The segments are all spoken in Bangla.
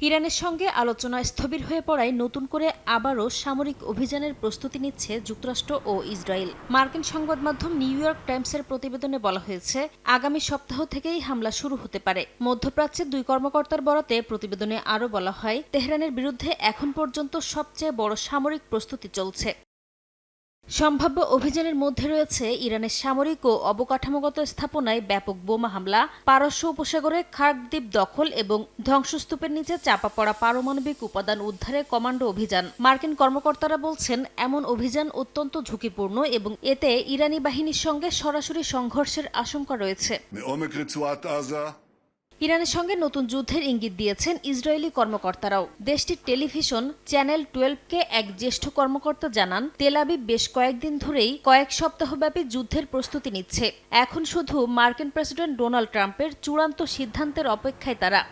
ইরানের সঙ্গে আলোচনা স্থবির হয়ে পড়ায় নতুন করে আবারও সামরিক অভিযানের প্রস্তুতি নিচ্ছে যুক্তরাষ্ট্র ও ইসরায়েল। মার্কিন সংবাদ মাধ্যম নিউ ইয়র্ক টাইমসের প্রতিবেদনে বলা হয়েছে, আগামী সপ্তাহ থেকেই হামলা শুরু হতে পারে। মধ্যপ্রাচ্যের দুই কর্মকর্তার বরাতে প্রতিবেদনে আরও বলা হয়, তেহরানের বিরুদ্ধে এখন পর্যন্ত সবচেয়ে বড় সামরিক প্রস্তুতি চলছে। সম্ভাব্য অভিযানের মধ্যে রয়েছে ইরানের সামরিক ও অবকাঠামোগত স্থাপনায় ব্যাপক বোমা হামলা, পারস্য উপসাগরে খার্ক দ্বীপ দখল এবং ধ্বংসস্তূপের নিচে চাপা পড়া পারমাণবিক উপাদান উদ্ধারে কমান্ডো অভিযান। মার্কিন কর্মকর্তারা বলছেন, এমন অভিযান অত্যন্ত ঝুঁকিপূর্ণ এবং এতে ইরানি বাহিনীর সঙ্গে সরাসরি সংঘর্ষের আশঙ্কা রয়েছে। ইরানের সঙ্গে নতুন যুদ্ধের ইঙ্গিত দিয়েছেন ইসরায়েলি কর্মকর্তারাও। দেশটির টেলিভিশন চ্যানেল 12-কে এক জ্যেষ্ঠ কর্মকর্তা জানান, তেল আবিব বেশ কয়েকদিন ধরেই কয়েক সপ্তাহব্যাপী যুদ্ধের প্রস্তুতি নিচ্ছে। এখন শুধু মার্কিন প্রেসিডেন্ট ডোনাল্ড ট্রাম্পের চূড়ান্ত সিদ্ধান্তের অপেক্ষায় তারা।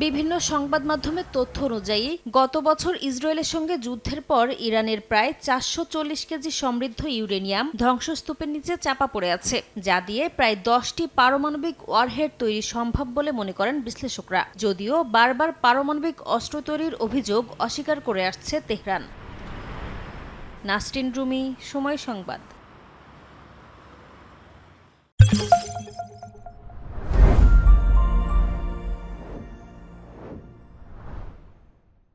বিভিন্ন সংবাদ মাধ্যমের তথ্য অনুযায়ী গত বছর ইসরায়েলের সঙ্গে যুদ্ধের পর ইরানের প্রায় 440 কেজি সমৃদ্ধ ইউরেনিয়াম ধ্বংসস্তূপের নিচে চাপা পড়ে আছে, যা দিয়ে প্রায় 10টি পারমাণবিক ওয়ারহেড তৈরি সম্ভব বলে মনে করেন বিশ্লেষকরা। যদিও বারবার পারমাণবিক অস্ত্র তৈরির অভিযোগ অস্বীকার করে আসছে তেহরান। নাসরিন রুমি, সময় সংবাদ।